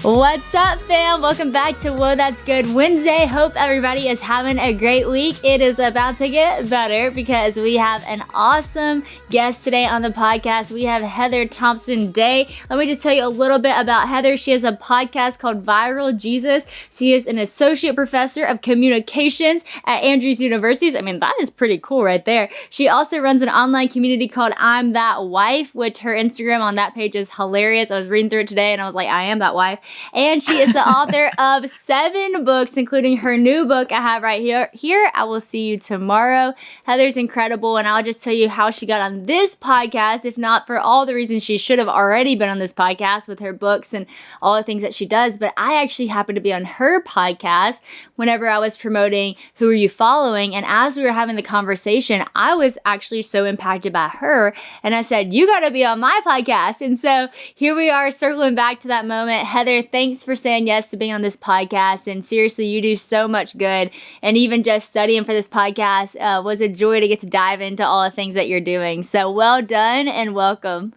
What's up, fam? Welcome back to Whoa, That's Good Wednesday. Hope everybody is having a great week. It is about to get better because we have an awesome guest today on the podcast. We have Heather Thompson Day. Let me just tell you a little bit about Heather. She has a podcast called Viral Jesus. She is an associate professor of communications at Andrews University. I mean, that is pretty cool right there. She also runs an online community called I'm That Wife, which her Instagram on that page is hilarious. I was reading through it today and I was like, I am that wife. And she is the author of 7 books, including her new book I have right here. I Will See You Tomorrow. Heather's incredible, and I'll just tell you how she got on this podcast, if not for all the reasons she should have already been on this podcast with her books and all the things that she does. But I actually happened to be on her podcast whenever I was promoting Who Are You Following? And as we were having the conversation, I was actually so impacted by her. And I said, you got to be on my podcast. And so here we are circling back to that moment. Heather, thanks for saying yes to being on this podcast. And seriously, you do so much good. And even just studying for this podcast was a joy to get to dive into all the things that you're doing. So well done and welcome.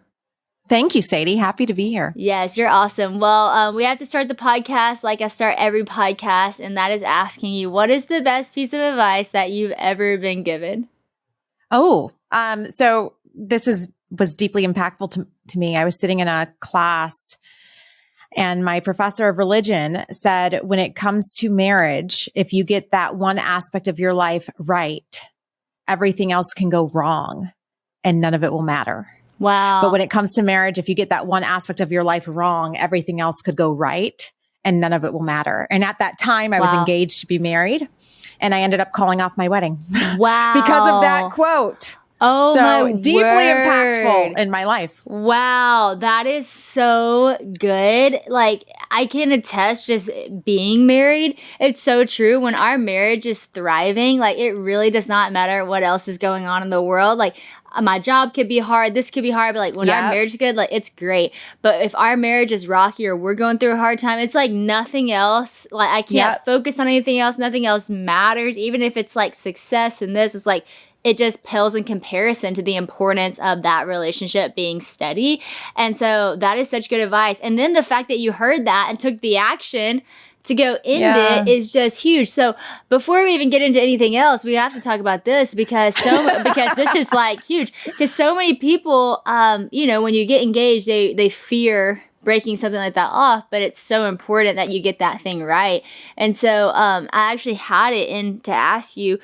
Thank you, Sadie. Happy to be here. Yes, you're awesome. Well, we have to start the podcast like I start every podcast, and that is asking you, what is the best piece of advice that you've ever been given? So this was deeply impactful to me. I was sitting in a class and my professor of religion said, when it comes to marriage, if you get that one aspect of your life right, everything else can go wrong and none of it will matter. Wow. But when it comes to marriage, if you get that one aspect of your life wrong, everything else could go right and none of it will matter. And at that time, I was engaged to be married and I ended up calling off my wedding. Wow. because of that quote. Oh, so my deeply word. impactful in my life. Wow, that is so good. Like, I can attest just being married. It's so true. When our marriage is thriving, like, it really does not matter what else is going on in the world. Like, my job could be hard, this could be hard, but like when our marriage is good, like it's great. But if our marriage is rocky or we're going through a hard time, it's like nothing else. Like, I can't focus on anything else. Nothing else matters. Even if it's like success and this, it's like, it just pales in comparison to the importance of that relationship being steady. And so that is such good advice. And then the fact that you heard that and took the action to go end it is just huge. So before we even get into anything else, we have to talk about this because this is like huge. Because so many people, when you get engaged, they fear breaking something like that off, but it's so important that you get that thing right. And so I actually had it in to ask you,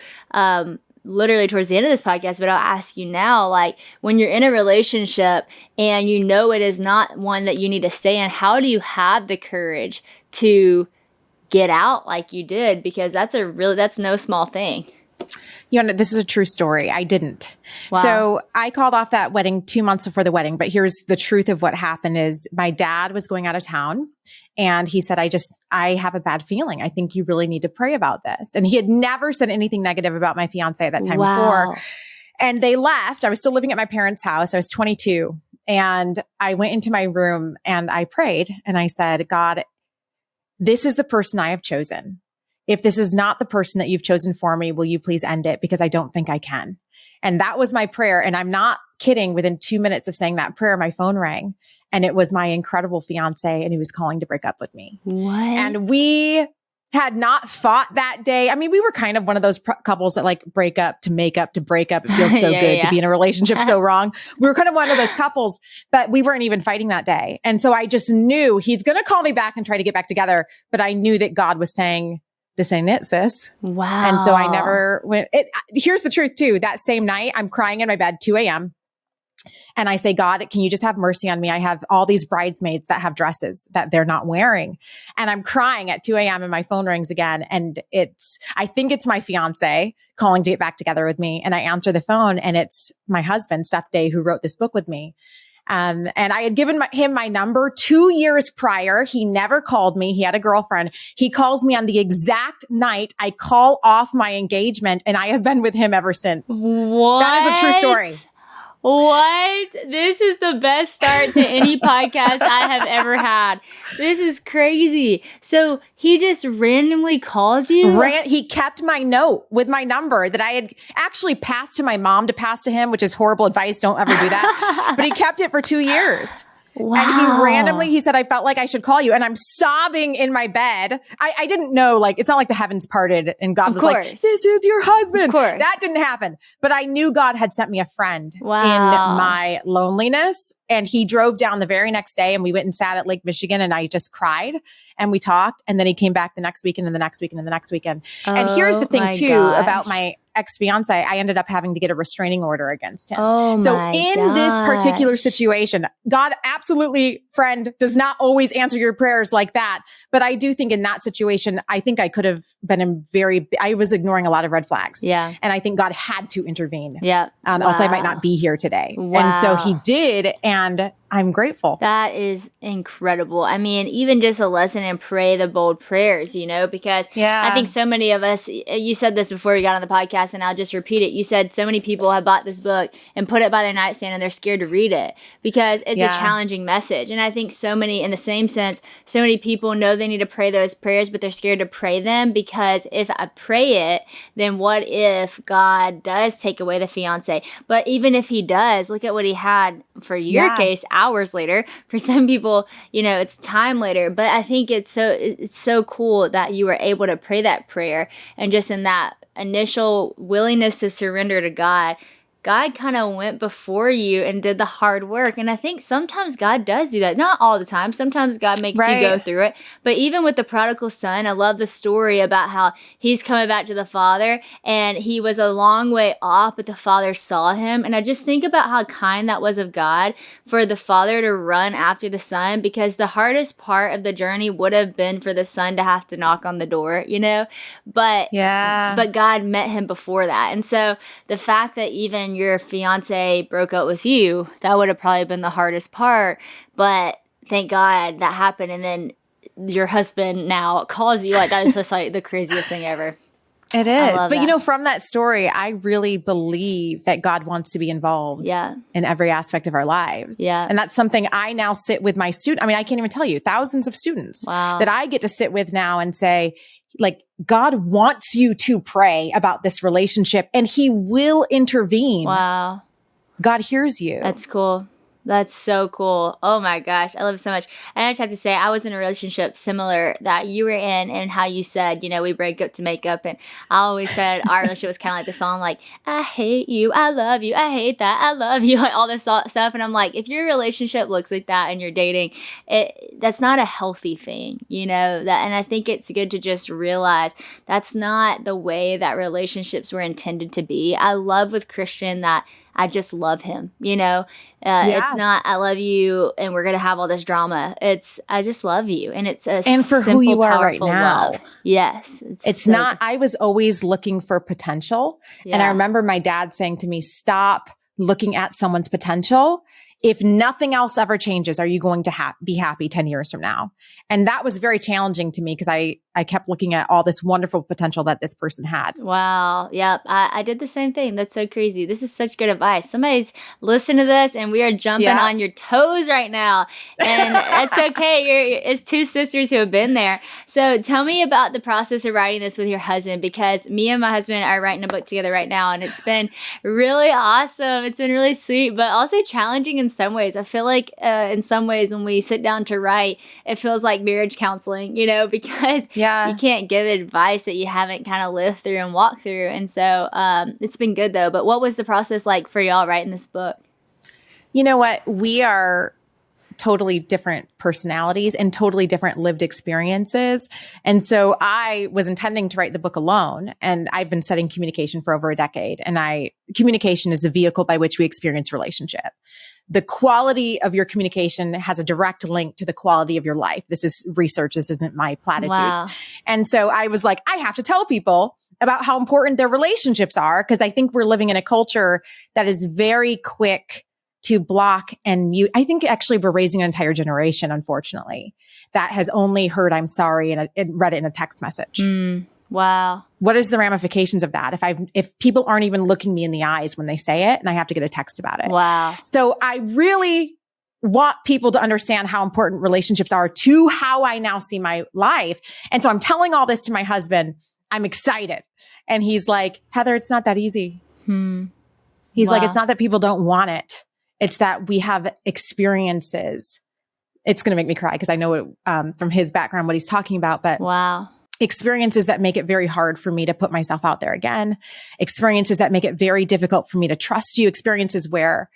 literally towards the end of this podcast, but I'll ask you now, like when you're in a relationship and you know it is not one that you need to stay in, how do you have the courage to get out like you did? Because that's no small thing. This is a true story. I didn't. Wow. So I called off that wedding 2 months before the wedding, but here's the truth of what happened is my dad was going out of town and he said, I have a bad feeling. I think you really need to pray about this. And he had never said anything negative about my fiance at that time before. And they left. I was still living at my parents' house. I was 22 and I went into my room and I prayed and I said, God, this is the person I have chosen. If this is not the person that you've chosen for me, will you please end it? Because I don't think I can. And that was my prayer. And I'm not kidding. Within 2 minutes of saying that prayer, my phone rang and it was my incredible fiance and he was calling to break up with me. What? And we had not fought that day. I mean, we were kind of one of those couples that like break up to make up to break up. It feels so good to be in a relationship so wrong. We were kind of one of those couples, but we weren't even fighting that day. And so I just knew he's going to call me back and try to get back together. But I knew that God was saying, this ain't it, sis. Wow. And so I never went. Here's the truth too. That same night, I'm crying in my bed, 2 a.m. And I say, God, can you just have mercy on me? I have all these bridesmaids that have dresses that they're not wearing. And I'm crying at 2 a.m. and my phone rings again. And I think it's my fiance calling to get back together with me. And I answer the phone and it's my husband, Seth Day, who wrote this book with me. And I had given him my number 2 years prior. He never called me. He had a girlfriend. He calls me on the exact night I call off my engagement and I have been with him ever since. What? That is a true story. What? This is the best start to any podcast I have ever had. This is crazy. So he just randomly calls you? He kept my note with my number that I had actually passed to my mom to pass to him, which is horrible advice. Don't ever do that. But he kept it for 2 years. Wow. And he said, I felt like I should call you. And I'm sobbing in my bed. I didn't know, like, it's not like the heavens parted and God was like, this is your husband. Of course. That didn't happen. But I knew God had sent me a friend in my loneliness. And he drove down the very next day and we went and sat at Lake Michigan and I just cried and we talked. And then he came back the next weekend and the next weekend and the next weekend. And here's the thing too about my ex-fiance, I ended up having to get a restraining order against him. This particular situation, God absolutely, friend, does not always answer your prayers like that. But I do think in that situation, I think I could have been I was ignoring a lot of red flags. Yeah. And I think God had to intervene. Yeah. Else I might not be here today. Wow. And so he did. And I'm grateful. That is incredible. I mean, even just a lesson in pray the bold prayers, because I think so many of us, you said this before we got on the podcast and I'll just repeat it. You said so many people have bought this book and put it by their nightstand and they're scared to read it because it's a challenging message. And I think so many, in the same sense, so many people know they need to pray those prayers, but they're scared to pray them because if I pray it, then what if God does take away the fiance? But even if he does, look at what he had for your case, hours later. For some people, it's time later. But I think it's so cool that you were able to pray that prayer and just in that initial willingness to surrender to God kind of went before you and did the hard work. And I think sometimes God does do that. Not all the time. Sometimes God makes you go through it. But even with the prodigal son, I love the story about how he's coming back to the father and he was a long way off, but the father saw him. And I just think about how kind that was of God for the father to run after the son, because the hardest part of the journey would have been for the son to have to knock on the door, But God met him before that. And so the fact that even your fiance broke up with you, that would have probably been the hardest part. But thank God that happened. And then your husband now calls you. Like, that is just like the craziest thing ever. It is. But from that story, I really believe that God wants to be involved in every aspect of our lives. Yeah. And that's something I now sit with my students. I mean, I can't even tell you, thousands of students that I get to sit with now and say, like, God wants you to pray about this relationship and he will intervene. Wow. God hears you. That's cool. That's so cool. Oh my gosh. I love it so much. And I just have to say, I was in a relationship similar that you were in, and how you said, we break up to make up. And I always said our relationship was kind of like the song, like, I hate you, I love you, I hate that, I love you, like all this stuff. And I'm like, if your relationship looks like that and you're dating, that's not a healthy thing, and I think it's good to just realize that's not the way that relationships were intended to be. I love with Christian that I just love him, It's not, I love you and we're going to have all this drama. It's, I just love you. And it's a and for simple, who you are right powerful now. love. Yes. It's so not, I was always looking for potential. Yeah. And I remember my dad saying to me, stop looking at someone's potential. If nothing else ever changes, are you going to be happy 10 years from now? And that was very challenging to me because I kept looking at all this wonderful potential that this person had. Wow. Yep. I did the same thing. That's so crazy. This is such good advice. Somebody's listening to this and we are jumping on your toes right now. And it's okay. It's two sisters who have been there. So tell me about the process of writing this with your husband, because me and my husband are writing a book together right now. And it's been really awesome. It's been really sweet, but also challenging in some ways. I feel like in some ways when we sit down to write, it feels like marriage counseling, because you can't give advice that you haven't kind of lived through and walked through. And so it's been good though. But what was the process like for y'all writing this book? You know what? We are totally different personalities and totally different lived experiences. And so I was intending to write the book alone, and I've been studying communication for over a decade. And communication is the vehicle by which we experience relationship. The quality of your communication has a direct link to the quality of your life. This is research. This isn't my platitudes. Wow. And so I was like, I have to tell people about how important their relationships are, because I think we're living in a culture that is very quick to block and mute. I think actually we're raising an entire generation, unfortunately, that has only heard I'm sorry and read it in a text message. Wow. What is the ramifications of that? If people aren't even looking me in the eyes when they say it and I have to get a text about it. Wow. So I really want people to understand how important relationships are to how I now see my life. And so I'm telling all this to my husband. I'm excited. And he's like, Heather, it's not that easy. He's like, it's not that people don't want it. It's that we have experiences it's going to make me cry because I know it, from his background, what he's talking about, but wow. Experiences that make it very hard for me to put myself out there again, experiences that make it very difficult for me to trust you, experiences where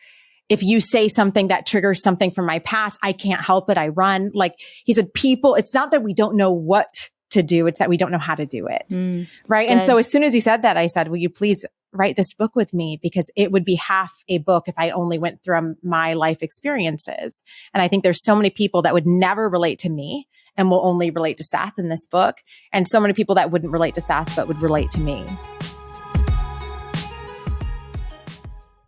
if you say something that triggers something from my past, I can't help it. I run. Like he said, people, it's not that we don't know what to do. It's that we don't know how to do it. Right. And so as soon as he said that, I said, will you please write this book with me? Because it would be half a book if I only went through my life experiences. And I think there's so many people that would never relate to me and will only relate to Seth in this book. And so many people that wouldn't relate to Seth, but would relate to me.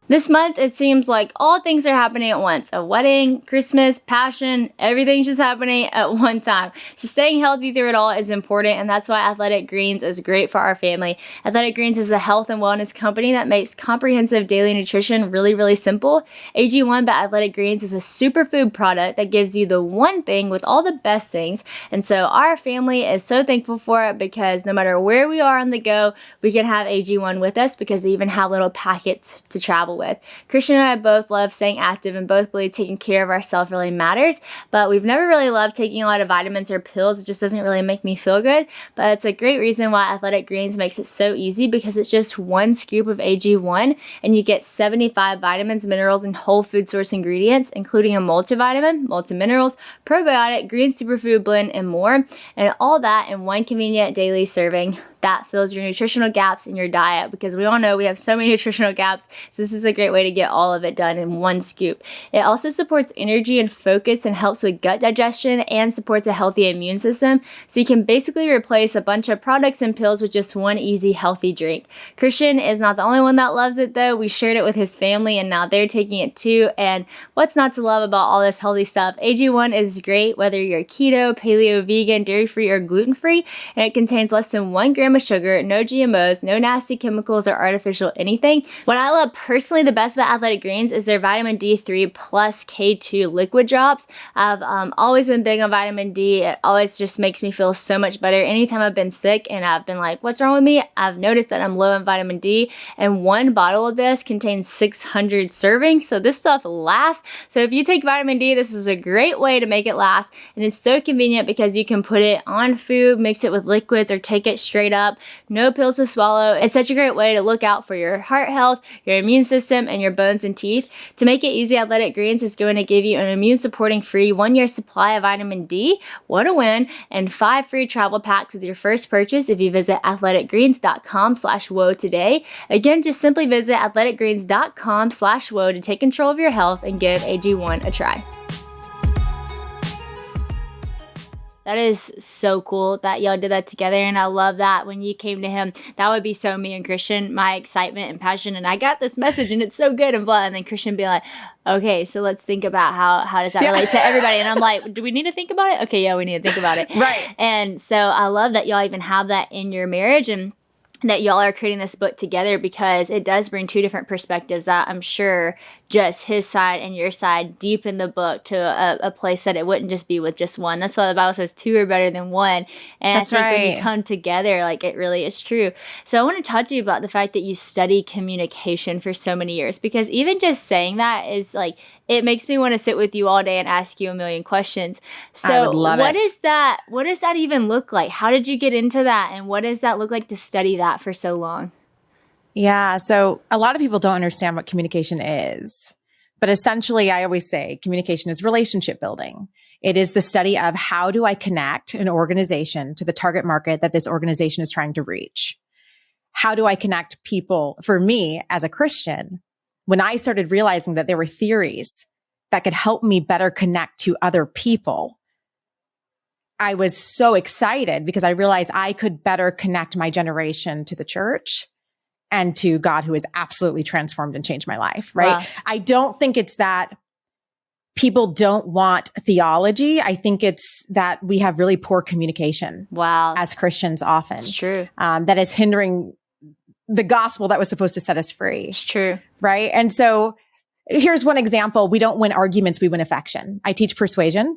This month, it seems like all things are happening at once. A wedding, Christmas, passion, everything's just happening at one time. So staying healthy through it all is important, and that's why Athletic Greens is great for our family. Athletic Greens is a health and wellness company that makes comprehensive daily nutrition really, really simple. AG1 by Athletic Greens is a superfood product that gives you the one thing with all the best things. And so our family is so thankful for it because no matter where we are on the go, we can have AG1 with us because they even have little packets to travel with. Christian and I both love staying active and both believe taking care of ourselves really matters, but we've never really loved taking a lot of vitamins or pills. It just doesn't really make me feel good, but it's a great reason why Athletic Greens makes it so easy because it's just one scoop of AG1 and you get 75 vitamins, minerals, and whole food source ingredients, including a multivitamin, multiminerals, probiotic, green superfood blend, and more, and all that in one convenient daily serving that fills your nutritional gaps in your diet because we all know we have so many nutritional gaps. So this is a great way to get all of it done in one scoop. It also supports energy and focus and helps with gut digestion and supports a healthy immune system. So you can basically replace a bunch of products and pills with just one easy, healthy drink. Christian is not the only one that loves it though. We shared it with his family and now they're taking it too. And what's not to love about all this healthy stuff? AG1 is great whether you're keto, paleo, vegan, dairy-free, or gluten-free. And it contains less than 1 gram of sugar, no GMOs, no nasty chemicals or artificial anything. What I love personally the best about Athletic Greens is their vitamin D3 plus K2 liquid drops. I've always been big on vitamin D. It always just makes me feel so much better. Anytime I've been sick and I've been like, what's wrong with me? I've noticed that I'm low in vitamin D, and one bottle of this contains 600 servings. So this stuff lasts. So if you take vitamin D, this is a great way to make it last. And it's so convenient because you can put it on food, mix it with liquids, or take it straight up. No pills to swallow. It's such a great way to look out for your heart health, your immune system, and your bones and teeth. To make it easy, Athletic Greens is going to give you an immune supporting free 1-year supply of vitamin D, what a win, and 5 free travel packs with your first purchase if you visit athleticgreens.com/woe today. Again, just simply visit athleticgreens.com/woe to take control of your health and give AG1 a try. That is so cool that y'all did that together, and I love that when you came to him, that would be so me and Christian, my excitement and passion, and I got this message and it's so good and blah, and then Christian be like, okay, so let's think about how does that relate to everybody, and I'm like, do we need to think about it? Okay, yeah, we need to think about it. Right. And so I love that y'all even have that in your marriage and that y'all are creating this book together because it does bring two different perspectives that I'm sure just his side and your side deep in the book to a place that it wouldn't just be with just one. That's why the Bible says 2 are better than 1. And That's I think right. when you come together, like it really is true. So I want to talk to you about the fact that you study communication for so many years, because even just saying that is like, it makes me want to sit with you all day and ask you a million questions. So I would love what it. is that? What does that even look like? How did you get into that? And what does that look like to study that for so long? Yeah. So a lot of people don't understand what communication is, but essentially I always say communication is relationship building. It is the study of how do I connect an organization to the target market that this organization is trying to reach? How do I connect people? For me as a Christian, when I started realizing that there were theories that could help me better connect to other people, I was so excited because I realized I could better connect my generation to the church and to God, who has absolutely transformed and changed my life, right? Wow. I don't think it's that people don't want theology. I think it's that we have really poor communication. Wow. As Christians often. It's true. That is hindering the gospel that was supposed to set us free. It's true. Right? And so here's one example. We don't win arguments, we win affection. I teach persuasion.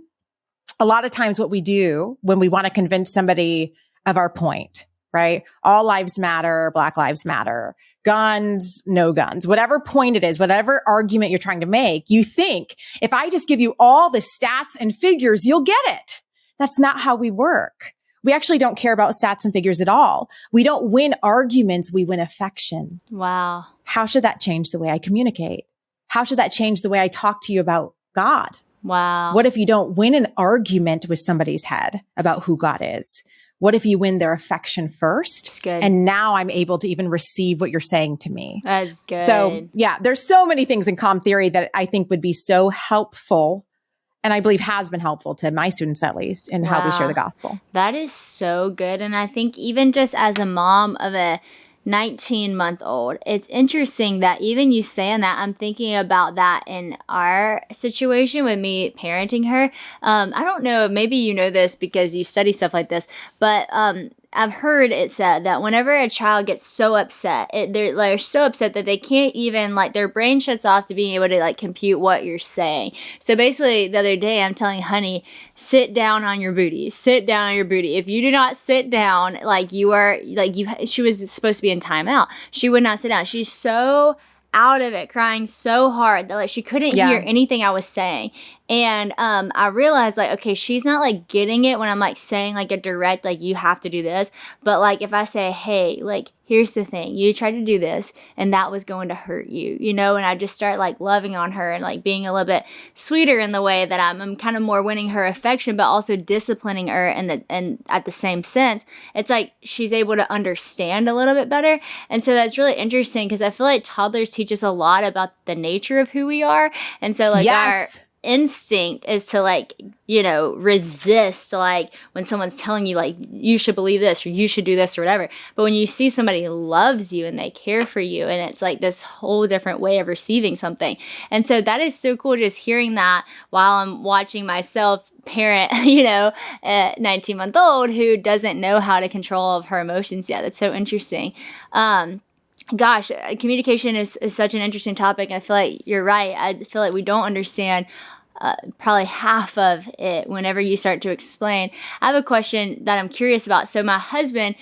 A lot of times what we do when we want to convince somebody of our point, right? All lives matter, Black lives matter, guns, no guns, whatever point it is, whatever argument you're trying to make, you think if I just give you all the stats and figures, you'll get it. That's not how we work. We actually don't care about stats and figures at all. We don't win arguments. We win affection. Wow. How should that change the way I communicate? How should that change the way I talk to you about God? Wow. What if you don't win an argument with somebody's head about who God is? What if you win their affection first? That's good. And now I'm able to even receive what you're saying to me. That's good. So yeah, there's so many things in comm theory that I think would be so helpful, and I believe has been helpful to my students, at least, in how we share the gospel. That is so good. And I think even just as a mom of a 19-month-old, it's interesting that even you saying that, I'm thinking about that in our situation with me parenting her. I don't know, maybe you know this because you study stuff like this, but I've heard it said that whenever a child gets so upset, they're so upset that they can't even, like, their brain shuts off to being able to, like, compute what you're saying. So basically, the other day, I'm telling Honey, sit down on your booty. Sit down on your booty. If you do not sit down, she was supposed to be in timeout. She would not sit down. She's so out of it, crying so hard that, like, she couldn't hear anything I was saying. And I realized, like, okay, she's not, like, getting it when I'm, like, saying, like, a direct, like, you have to do this. But, like, if I say, hey, like, here's the thing, you tried to do this and that was going to hurt you, you know, and I just start, like, loving on her and, like, being a little bit sweeter in the way that I'm kind of more winning her affection, but also disciplining her, and at the same sense, it's like she's able to understand a little bit better. And so that's really interesting because I feel like toddlers teach us a lot about the nature of who we are. And so, like, our instinct is to, like, you know, resist, like, when someone's telling you, like, you should believe this or you should do this or whatever. But when you see somebody who loves you and they care for you, and it's like this whole different way of receiving something. And so that is so cool, just hearing that while I'm watching myself parent, you know, a 19-month-old who doesn't know how to control her emotions yet. That's so interesting. Gosh, communication is such an interesting topic. And I feel like you're right. I feel like we don't understand probably half of it whenever you start to explain. I have a question that I'm curious about. So my husband,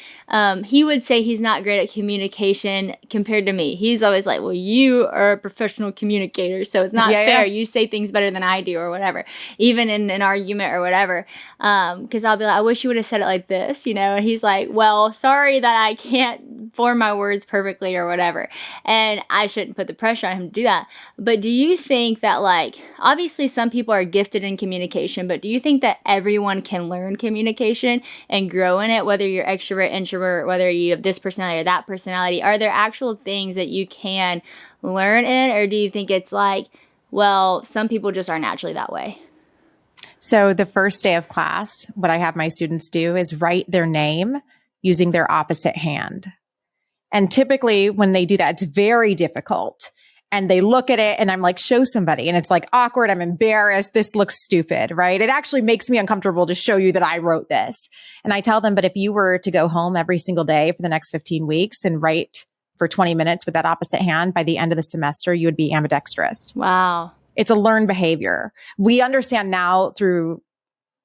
he would say he's not great at communication compared to me. He's always like, well, you are a professional communicator, so it's not fair. You say things better than I do or whatever, even in an argument or whatever. Because I'll be like, I wish you would have said it like this, you know? And he's like, well, sorry that I can't form my words perfectly or whatever. And I shouldn't put the pressure on him to do that. But do you think that, like, obviously some people are gifted in communication, but do you think that everyone can learn communication and grow in it, whether you're extrovert, introvert, whether you have this personality or that personality? Are there actual things that you can learn in, or do you think it's like, well, some people just are naturally that way? So the first day of class, what I have my students do is write their name using their opposite hand. And typically when they do that, it's very difficult. And they look at it and I'm like, show somebody. And it's like awkward. I'm embarrassed. This looks stupid, right? It actually makes me uncomfortable to show you that I wrote this. And I tell them, but if you were to go home every single day for the next 15 weeks and write for 20 minutes with that opposite hand, by the end of the semester, you would be ambidextrous. Wow. It's a learned behavior. We understand now through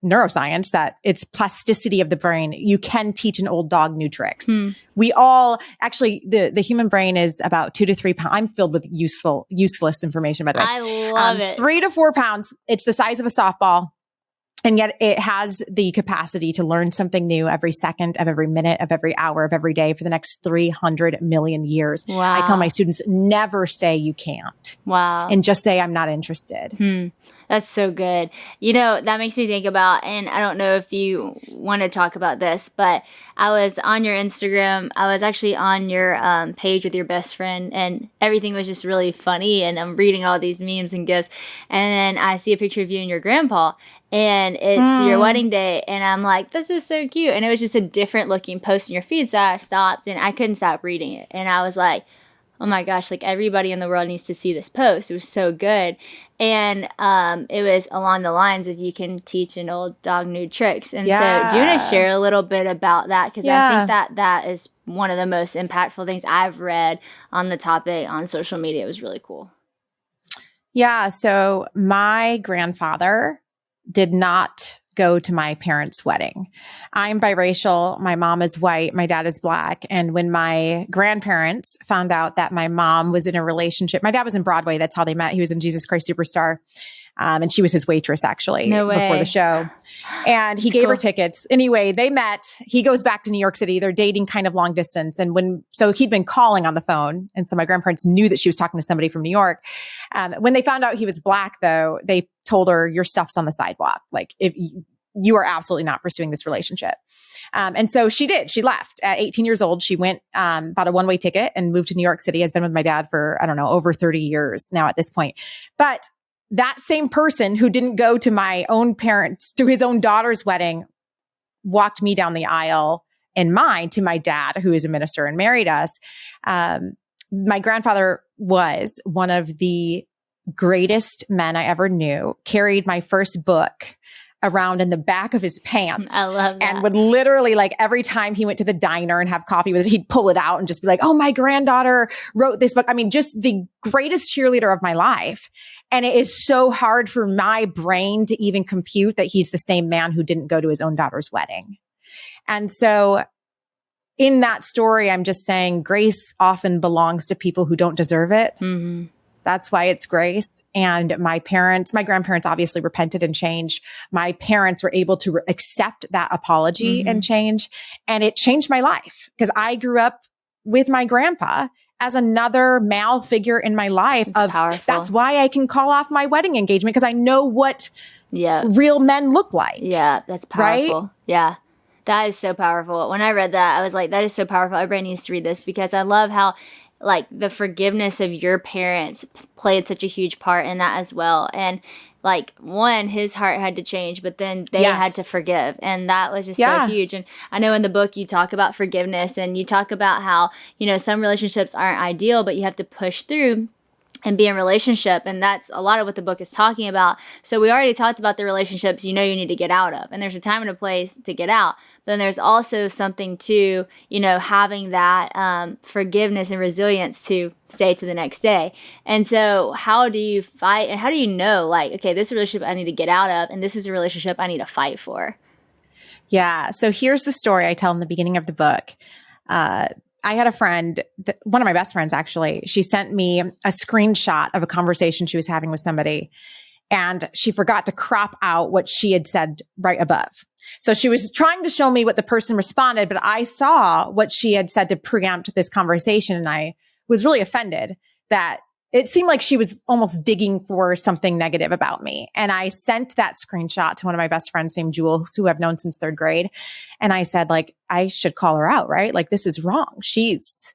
neuroscience that it's plasticity of the brain. You can teach an old dog new tricks. We all actually, the human brain is about 2 to 3 pounds. I'm filled with useless information, by the way. I love it. 3 to 4 pounds. It's the size of a softball. And yet it has the capacity to learn something new every second of every minute of every hour of every day for the next 300 million years. Wow. I tell my students, never say you can't. Wow. And just say, I'm not interested. That's so good. You know, that makes me think about, and I don't know if you want to talk about this, but I was on your Instagram. I was actually on your page with your best friend, and everything was just really funny. And I'm reading all these memes and gifs. And then I see a picture of you and your grandpa, and it's your wedding day. And I'm like, this is so cute. And it was just a different looking post in your feed. So I stopped and I couldn't stop reading it. And I was like, oh my gosh, like everybody in the world needs to see this post. It was so good. And it was along the lines of you can teach an old dog new tricks. And so do you want to share a little bit about that? Because I think that is one of the most impactful things I've read on the topic on social media. It was really cool. Yeah. So my grandfather did not go to my parents' wedding. I'm biracial. My mom is white. My dad is Black. And when my grandparents found out that my mom was in a relationship, my dad was in Broadway. That's how they met. He was in Jesus Christ Superstar. And she was his waitress, actually, before the show. And he gave her tickets. Anyway, they met. He goes back to New York City. They're dating kind of long distance. And so he'd been calling on the phone. And so my grandparents knew that she was talking to somebody from New York. When they found out he was Black, though, they told her, your stuff's on the sidewalk. Like, if you are absolutely not pursuing this relationship. And so she did. She left at 18 years old. She went, bought a one-way ticket and moved to New York City. Has been with my dad for, I don't know, over 30 years now at this point. But that same person who didn't go to my own parents, to his own daughter's wedding, walked me down the aisle in mine to my dad, who is a minister and married us. My grandfather was one of the greatest men I ever knew, carried my first book around in the back of his pants. I love that. And would literally, like, every time he went to the diner and have coffee with it, he'd pull it out and just be like, oh, my granddaughter wrote this book. I mean, just the greatest cheerleader of my life. And it is so hard for my brain to even compute that he's the same man who didn't go to his own daughter's wedding. And so in that story, I'm just saying grace often belongs to people who don't deserve it. Mm-hmm. That's why it's grace. And my grandparents obviously repented and changed. My parents were able to accept that apology and change. And it changed my life because I grew up with my grandpa as another male figure in my life. That's why I can call off my wedding engagement, because I know what real men look like. Yeah, that's powerful. Right? Yeah. That is so powerful. When I read that, I was like, that is so powerful. Everybody needs to read this, because I love how, like, the forgiveness of your parents played such a huge part in that as well. And, like, one, his heart had to change, but then they had to forgive. And that was just so huge. And I know in the book you talk about forgiveness, and you talk about how, you know, some relationships aren't ideal, but you have to push through and be in relationship. And that's a lot of what the book is talking about. So we already talked about the relationships you need to get out of. And there's a time and a place to get out. But then there's also something to, having that forgiveness and resilience to stay to the next day. And so how do you fight, and how do you know, like, okay, this is a relationship I need to get out of, and this is a relationship I need to fight for? Yeah. So here's the story I tell in the beginning of the book. I had a friend, one of my best friends, actually. She sent me a screenshot of a conversation she was having with somebody, and she forgot to crop out what she had said right above. So she was trying to show me what the person responded, but I saw what she had said to preempt this conversation, and I was really offended that it seemed like she was almost digging for something negative about me. And I sent that screenshot to one of my best friends named Jewel, who I've known since third grade. And I said, like, I should call her out, right? Like, this is wrong. She's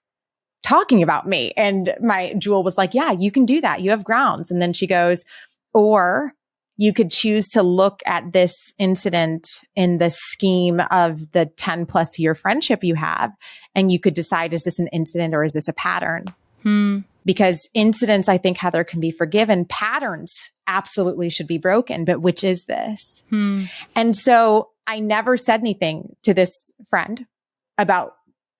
talking about me. And my Jewel was like, yeah, you can do that. You have grounds. And then she goes, or you could choose to look at this incident in the scheme of the 10 plus year friendship you have. And you could decide, is this an incident or is this a pattern? Because incidents, I think, Heather, can be forgiven. Patterns absolutely should be broken. But which is this? And so I never said anything to this friend about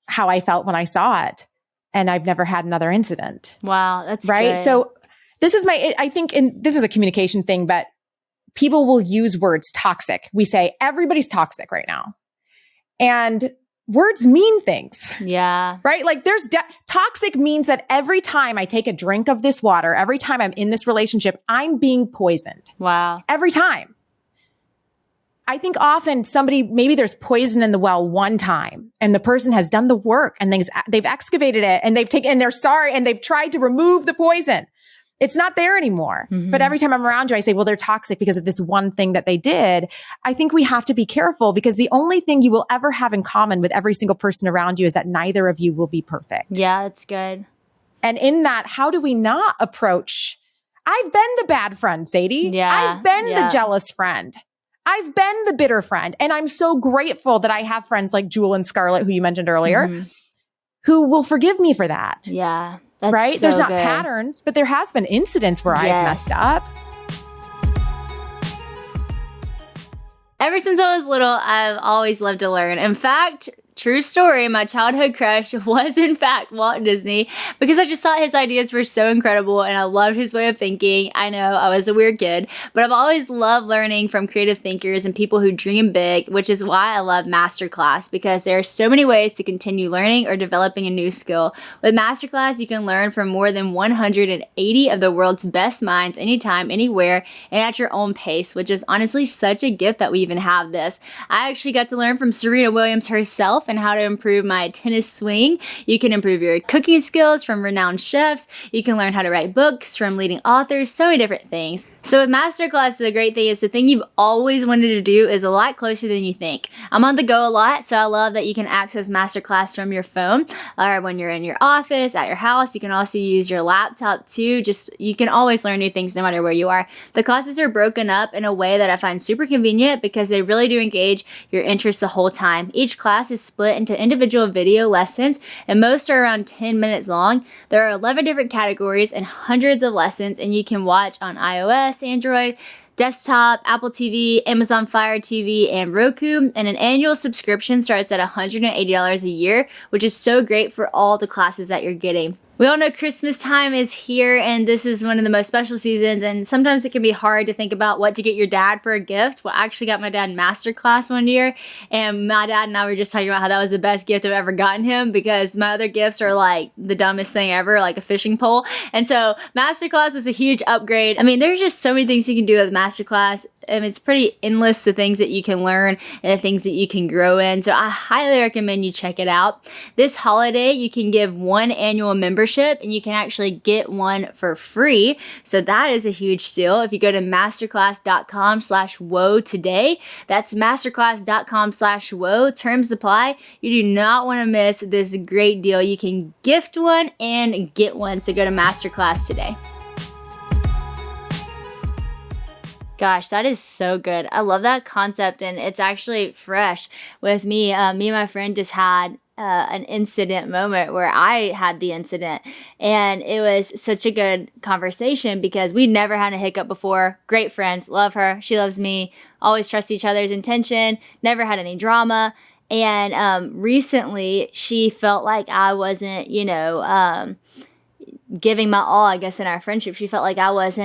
how I felt when I saw it. And I've never had another incident. Wow. That's right. Good. So this is this is a communication thing, but people will use words toxic. We say everybody's toxic right now. And words mean things. Yeah. Right? Like toxic means that every time I take a drink of this water, every time I'm in this relationship, I'm being poisoned. Wow. Every time. I think often maybe there's poison in the well one time, and the person has done the work and they've excavated it, and they're sorry, and they've tried to remove the poison. It's not there anymore. But every time I'm around you, I say, well, they're toxic because of this one thing that they did. I think we have to be careful, because the only thing you will ever have in common with every single person around you is that neither of you will be perfect. Yeah, that's good. And in that, how do we not approach? I've been the bad friend, Sadie. Yeah. I've been the jealous friend. I've been the bitter friend. And I'm so grateful that I have friends like Jewel and Scarlett, who you mentioned earlier, who will forgive me for that. Yeah. That's right? So There's not good. Patterns, but there has been incidents where I've messed up. Ever since I was little, I've always loved to learn. In fact, true story, my childhood crush was in fact Walt Disney, because I just thought his ideas were so incredible and I loved his way of thinking. I know I was a weird kid, but I've always loved learning from creative thinkers and people who dream big, which is why I love Masterclass, because there are so many ways to continue learning or developing a new skill. With Masterclass, you can learn from more than 180 of the world's best minds anytime, anywhere, and at your own pace, which is honestly such a gift that we even have this. I actually got to learn from Serena Williams herself and how to improve my tennis swing. You can improve your cooking skills from renowned chefs. You can learn how to write books from leading authors, so many different things. So with Masterclass, the great thing is the thing you've always wanted to do is a lot closer than you think. I'm on the go a lot, so I love that you can access Masterclass from your phone or when you're in your office, at your house. You can also use your laptop too. You can always learn new things no matter where you are. The classes are broken up in a way that I find super convenient because they really do engage your interest the whole time. Each class is split into individual video lessons, and most are around 10 minutes long. There are 11 different categories and hundreds of lessons, and you can watch on iOS, Android, desktop, Apple TV, Amazon Fire TV, and Roku. And an annual subscription starts at $180 a year, which is so great for all the classes that you're getting. We all know Christmas time is here, and this is one of the most special seasons, and sometimes it can be hard to think about what to get your dad for a gift. Well, I actually got my dad Masterclass one year, and my dad and I were just talking about how that was the best gift I've ever gotten him, because my other gifts are like the dumbest thing ever, like a fishing pole. And so Masterclass was a huge upgrade. I mean, there's just so many things you can do with Masterclass. It's pretty endless, the things that you can learn and the things that you can grow in. So I highly recommend you check it out. This holiday, you can give one annual membership and you can actually get one for free. So that is a huge deal. If you go to masterclass.com/whoa today, that's masterclass.com/whoa. Terms apply. You do not want to miss this great deal. You can gift one and get one. So go to Masterclass today. Gosh, that is so good. I love that concept, and it's actually fresh with me. Me and my friend just had an incident moment where I had the incident, and it was such a good conversation because we'd never had a hiccup before. Great friends, love her, she loves me, always trust each other's intention, never had any drama. And recently she felt like I wasn't, giving my all, I guess, in our friendship. She felt like I was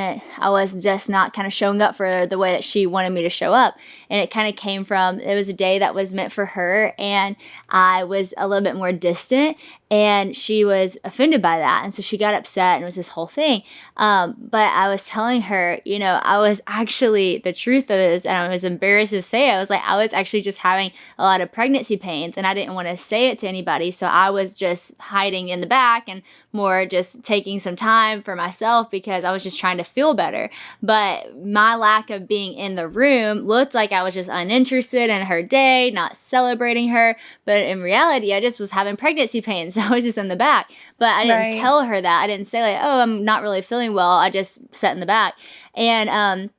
just not kind of showing up for her the way that she wanted me to show up. And it kind of came from, it was a day that was meant for her, and I was a little bit more distant, and she was offended by that. And so she got upset, and it was this whole thing. But I was telling her, I was actually, the truth is, and I was embarrassed to say, I was actually just having a lot of pregnancy pains, and I didn't want to say it to anybody. So I was just hiding in the back and more just taking some time for myself because I was just trying to feel better. But my lack of being in the room looked like I was just uninterested in her day, not celebrating her. But in reality, I just was having pregnancy pains. I was just in the back. But I didn't tell her that. I didn't say like, oh, I'm not really feeling well. I just sat in the back. And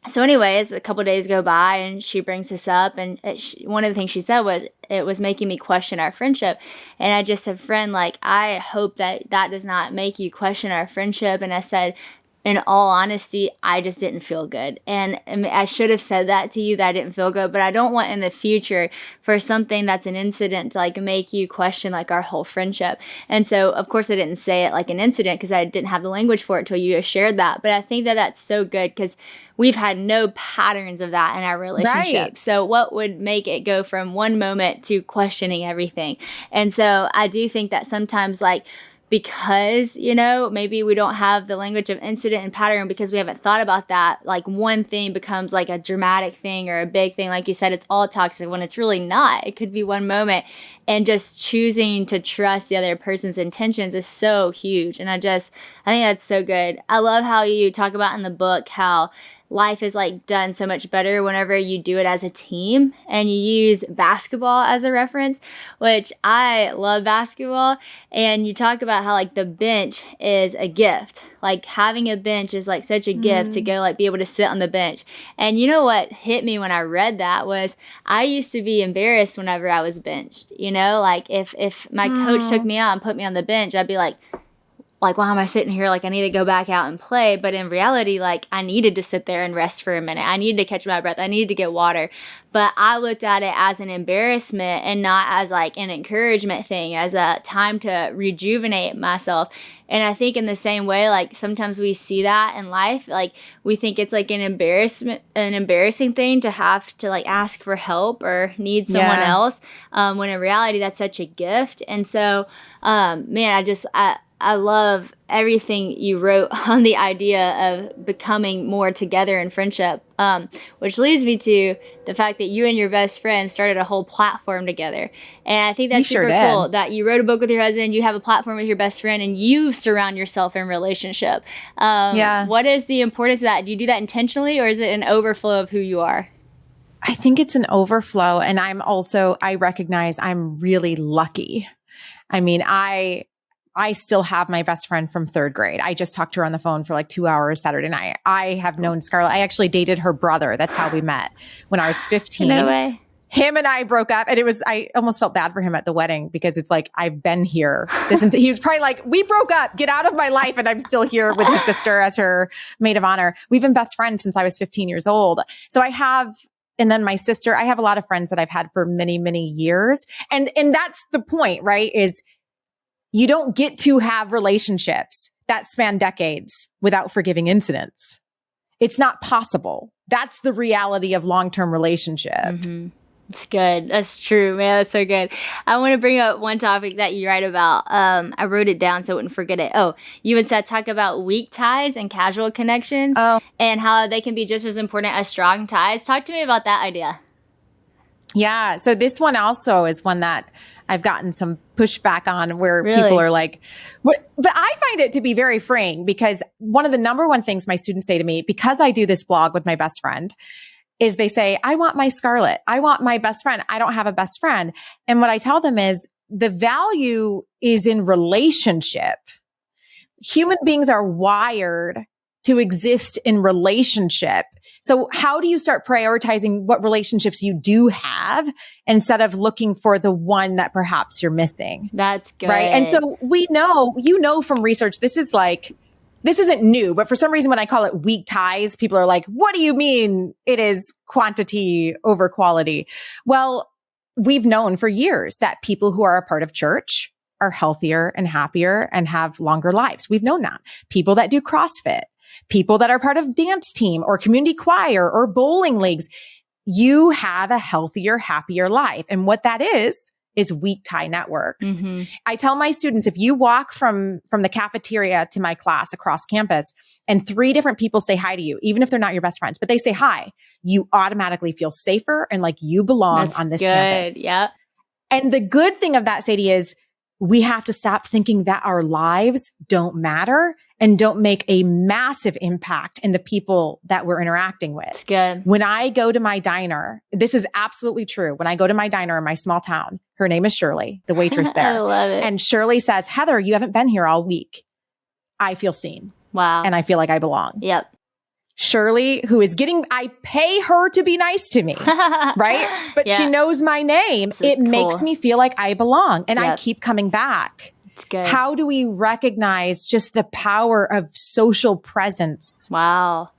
so anyways, a couple of days go by and she brings this up, and one of the things she said was, it was making me question our friendship. And I just said, friend, like, I hope that does not make you question our friendship. And I said, in all honesty, I just didn't feel good. And I should have said that to you, that I didn't feel good, but I don't want in the future for something that's an incident to like make you question like our whole friendship. And so of course I didn't say it like an incident because I didn't have the language for it till you shared that. But I think that that's so good because we've had no patterns of that in our relationship. Right. So what would make it go from one moment to questioning everything? And so I do think that sometimes like, because, maybe we don't have the language of incident and pattern because we haven't thought about that. Like one thing becomes like a dramatic thing or a big thing. Like you said, it's all toxic when it's really not. It could be one moment, and just choosing to trust the other person's intentions is so huge. And I think that's so good. I love how you talk about in the book how life is like done so much better whenever you do it as a team, and you use basketball as a reference, which I love basketball. And you talk about how like the bench is a gift. Like having a bench is like such a gift to go like be able to sit on the bench. And you know what hit me when I read that was I used to be embarrassed whenever I was benched. Like if my coach took me out and put me on the bench, I'd be like, like, why am I sitting here? Like, I need to go back out and play. But in reality, like, I needed to sit there and rest for a minute. I needed to catch my breath. I needed to get water. But I looked at it as an embarrassment and not as like an encouragement thing, as a time to rejuvenate myself. And I think in the same way, like sometimes we see that in life, like we think it's like an embarrassing thing to have to like ask for help or need someone else. When in reality, that's such a gift. And so, man, I love everything you wrote on the idea of becoming more together in friendship, which leads me to the fact that you and your best friend started a whole platform together. And I think that's super cool that you wrote a book with your husband, you have a platform with your best friend, and you surround yourself in relationship. What is the importance of that? Do you do that intentionally, or is it an overflow of who you are? I think it's an overflow. And I recognize I'm really lucky. I mean, I still have my best friend from third grade. I just talked to her on the phone for like 2 hours Saturday night. I have known Scarlett. I actually dated her brother. That's how we met when I was 15. No way. Him and I broke up, and I almost felt bad for him at the wedding because it's like, I've been here. He was probably like, we broke up, get out of my life. And I'm still here with his sister as her maid of honor. We've been best friends since I was 15 years old. So and then my sister, I have a lot of friends that I've had for many, many years. And that's the point, right? Is you don't get to have relationships that span decades without forgiving incidents. It's not possible. That's the reality of long-term relationship. Mm-hmm. It's good. That's true, man. That's so good. I want to bring up one topic that you write about. I wrote it down so I wouldn't forget it. Oh, you and Seth talk about weak ties and casual connections and how they can be just as important as strong ties. Talk to me about that idea. Yeah. So this one also is one that I've gotten some pushback on where people are like, what? But I find it to be very freeing because one of the number one things my students say to me, because I do this blog with my best friend, is they say, I want my Scarlett. I want my best friend. I don't have a best friend. And what I tell them is the value is in relationship. Human beings are wired to exist in relationship. So how do you start prioritizing what relationships you do have instead of looking for the one that perhaps you're missing? That's good. Right. And so we know, from research, this isn't new, but for some reason, when I call it weak ties, people are like, what do you mean it is quantity over quality? Well, we've known for years that people who are a part of church are healthier and happier and have longer lives. We've known that. People that do CrossFit, people that are part of dance team or community choir or bowling leagues, you have a healthier, happier life. And what that is weak tie networks. Mm-hmm. I tell my students, if you walk from the cafeteria to my class across campus and 3 different people say hi to you, even if they're not your best friends, but they say hi, you automatically feel safer and like you belong on this campus. Yeah. And the good thing of that, Sadie, is we have to stop thinking that our lives don't matter and don't make a massive impact in the people that we're interacting with. It's good. When I go to my diner, this is absolutely true. When I go to my diner in my small town, her name is Shirley, the waitress there. I love it. And Shirley says, Heather, you haven't been here all week. I feel seen. Wow. And I feel like I belong. Yep. Shirley, I pay her to be nice to me, right? But she knows my name. It makes me feel like I belong. And I keep coming back. It's good. How do we recognize just the power of social presence? Wow.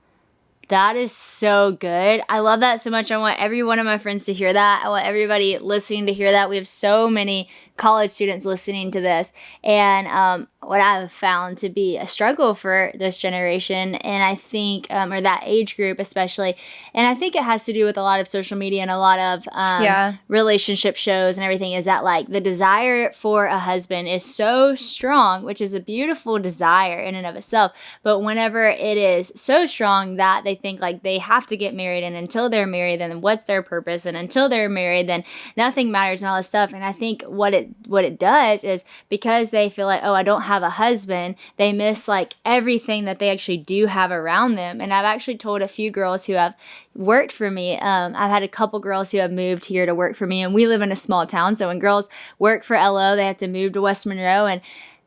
That is so good. I love that so much. I want every one of my friends to hear that. I want everybody listening to hear that. We have so many college students listening to this. And what I've found to be a struggle for this generation, and I think, or that age group especially, and I think it has to do with a lot of social media and a lot of relationship shows and everything, is that like the desire for a husband is so strong, which is a beautiful desire in and of itself. But whenever it is so strong that they think like they have to get married, and until they're married, then what's their purpose? And until they're married, then nothing matters and all this stuff. And I think what it does is, because they feel like, oh, I don't have a husband, they miss like everything that they actually do have around them. And I've actually told a few girls who have worked for me, I've had a couple girls who have moved here to work for me, and we live in a small town. So when girls work for LO, they have to move to West Monroe, and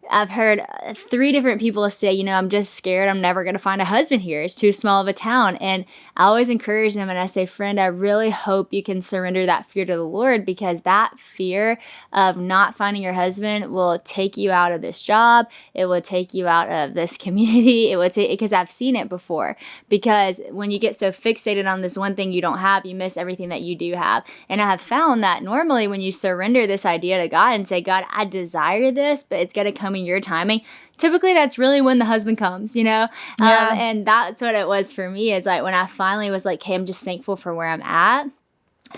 I've heard 3 different people say, I'm just scared I'm never going to find a husband here. It's too small of a town. And I always encourage them and I say, friend, I really hope you can surrender that fear to the Lord, because that fear of not finding your husband will take you out of this job. It will take you out of this community. It will take, because I've seen it before. Because when you get so fixated on this one thing you don't have, you miss everything that you do have. And I have found that normally when you surrender this idea to God and say, God, I desire this, but it's going to come in your timing, typically that's really when the husband comes, Yeah. And that's what it was for me. It's like when I finally was like, hey, I'm just thankful for where I'm at.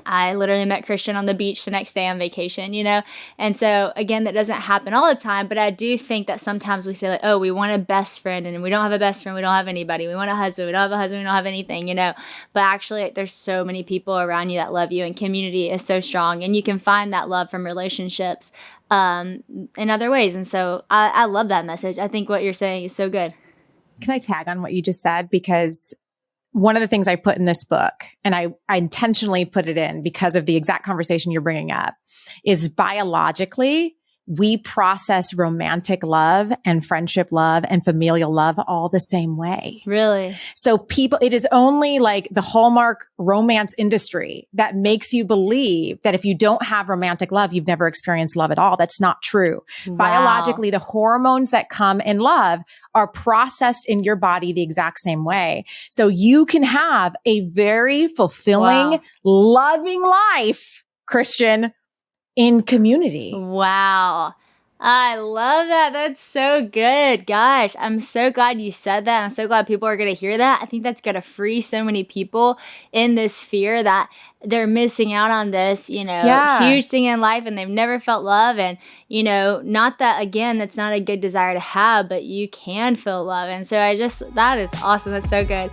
I literally met Christian on the beach the next day on vacation, And so again, that doesn't happen all the time, but I do think that sometimes we say like, oh, we want a best friend and we don't have a best friend. We don't have anybody. We want a husband. We don't have a husband. We don't have anything, but actually like, there's so many people around you that love you, and community is so strong, and you can find that love from relationships, in other ways. And so I love that message. I think what you're saying is so good. Can I tag on what you just said? Because one of the things I put in this book, and I intentionally put it in because of the exact conversation you're bringing up, is biologically, we process romantic love and friendship love and familial love all the same way. Really? So it is only like the hallmark romance industry that makes you believe that if you don't have romantic love, you've never experienced love at all. That's not true. Wow. Biologically, the hormones that come in love are processed in your body the exact same way. So you can have a very fulfilling, loving life, Christian, in community. Wow. I love that. That's so good. Gosh, I'm so glad you said that. I'm so glad people are going to hear that. I think that's going to free so many people in this fear that they're missing out on this, huge thing in life, and they've never felt love. And, not that, again, that's not a good desire to have, but you can feel love. And so that is awesome. That's so good.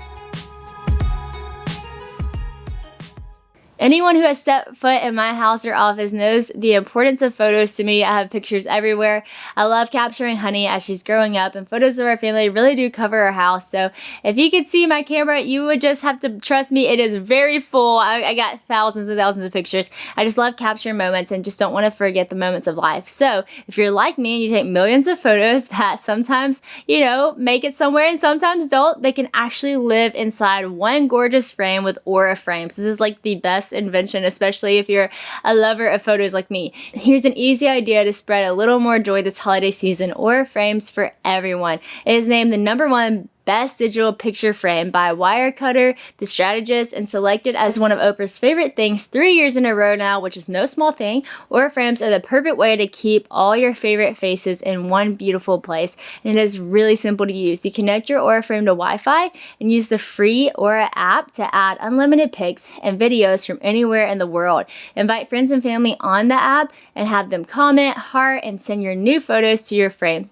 Anyone who has set foot in my house or office knows the importance of photos to me. I have pictures everywhere. I love capturing Honey as she's growing up, and photos of our family really do cover our house. So if you could see my camera, you would just have to trust me. It is very full. I got thousands and thousands of pictures. I just love capturing moments and just don't want to forget the moments of life. So if you're like me and you take millions of photos that sometimes, make it somewhere and sometimes don't, they can actually live inside one gorgeous frame with Aura frames. This is like the best invention, especially if you're a lover of photos like me. Here's an easy idea to spread a little more joy this holiday season. Aura frames for everyone. It is named the #1 Best Digital Picture Frame by Wirecutter, The Strategist, and selected as one of Oprah's favorite things 3 years in a row now, which is no small thing. Aura frames are the perfect way to keep all your favorite faces in one beautiful place, and it is really simple to use. You connect your Aura frame to Wi-Fi and use the free Aura app to add unlimited pics and videos from anywhere in the world. Invite friends and family on the app and have them comment, heart, and send your new photos to your frame.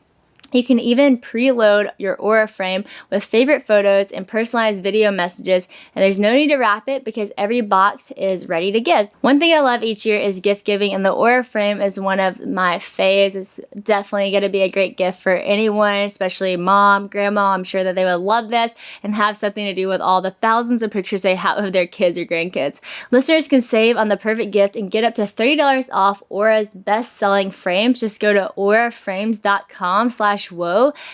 You can even preload your Aura frame with favorite photos and personalized video messages, and there's no need to wrap it because every box is ready to give. One thing I love each year is gift giving, and the Aura frame is one of my faves. It's definitely going to be a great gift for anyone, especially mom, grandma. I'm sure that they would love this and have something to do with all the thousands of pictures they have of their kids or grandkids. Listeners can save on the perfect gift and get up to $30 off Aura's best-selling frames. Just go to auraframes.com/woe.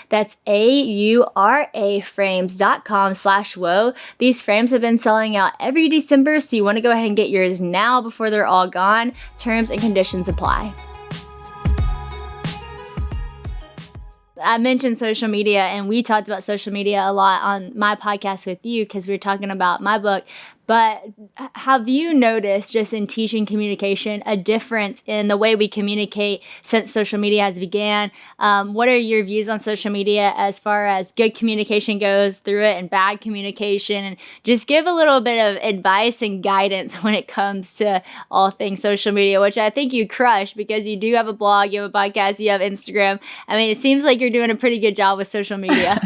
That's AURA frames.com/woe. These frames have been selling out every December, so you want to go ahead and get yours now before they're all gone. Terms and conditions apply. I mentioned social media, and we talked about social media a lot on my podcast with you because we were talking about my book. But have you noticed, just in teaching communication, a difference in the way we communicate since social media has began? What are your views on social media as far as good communication goes through it and bad communication? And just give a little bit of advice and guidance when it comes to all things social media, which I think you crush because you do have a blog, you have a podcast, you have Instagram. I mean, it seems like you're doing a pretty good job with social media.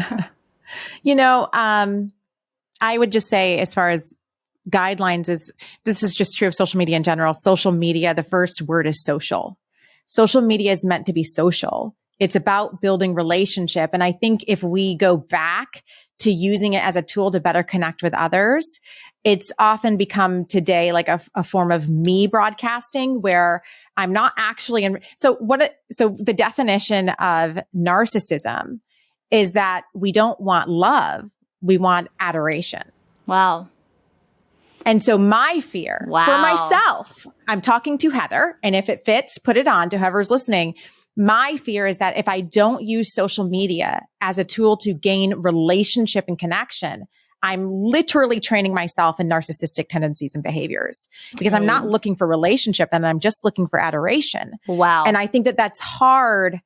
I would just say, as far as guidelines, this is just true of social media in general. Social media, the first word is social. Social media is meant to be social. It's about building relationship. And I think if we go back to using it as a tool to better connect with others, it's often become today like a form of me broadcasting where I'm not actually in. So the definition of narcissism is that we don't want love. We want adoration. Wow. And so my fear for myself, I'm talking to Heather, and if it fits, put it on to whoever's listening. My fear is that if I don't use social media as a tool to gain relationship and connection, I'm literally training myself in narcissistic tendencies and behaviors because I'm not looking for relationship, and I'm just looking for adoration. Wow. And I think that that's hard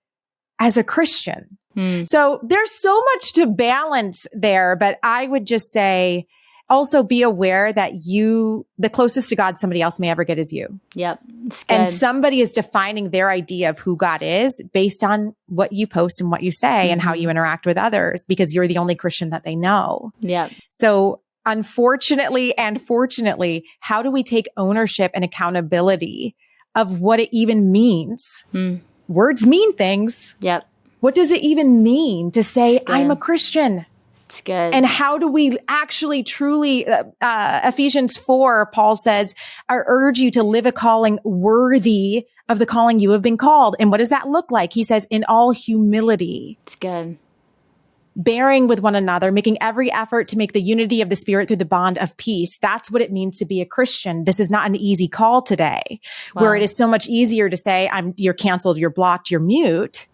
as a Christian. So there's so much to balance there, but I would just say also be aware that the closest to God somebody else may ever get is you. Yep. And somebody is defining their idea of who God is based on what you post and what you say and how you interact with others, because you're the only Christian that they know. Yep. So unfortunately and fortunately, how do we take ownership and accountability of what it even means? Words mean things. Yep. What does it even mean to say, I'm a Christian? It's good. And how do we actually truly, Ephesians 4, Paul says, I urge you to live a calling worthy of the calling you have been called. And what does that look like? He says, in all humility. It's good. Bearing with one another, making every effort to make the unity of the Spirit through the bond of peace. That's what it means to be a Christian. This is not an easy call today, where it is so much easier to say, you're canceled, you're blocked, you're mute.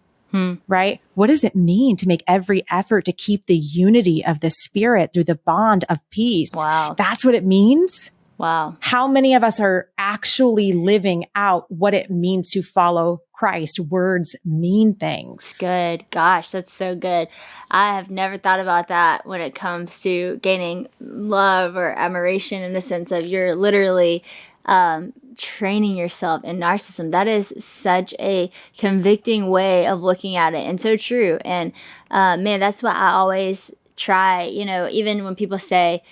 Right? What does it mean to make every effort to keep the unity of the Spirit through the bond of peace? Wow. That's what it means. Wow. How many of us are actually living out what it means to follow Christ? Words mean things. Good. Gosh, that's so good. I have never thought about that when it comes to gaining love or admiration, in the sense of you're literally training yourself in narcissism. That is such a convicting way of looking at it, and so true. And man, that's why I always try, even when people say,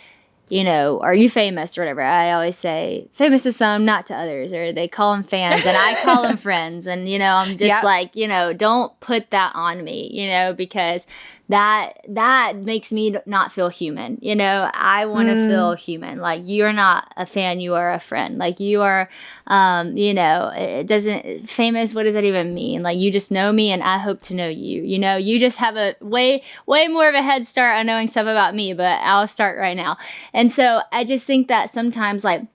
are you famous or whatever, I always say famous to some, not to others, or they call them fans and I call them friends. And, I'm just like, don't put that on me, because that makes me not feel human. I want to feel human. Like, you're not a fan, you are a friend. Like, you are, it doesn't, famous, what does that even mean? Like, you just know me and I hope to know you. You just have a way more of a head start on knowing stuff about me, but I'll start right now. And so I just think that sometimes, like,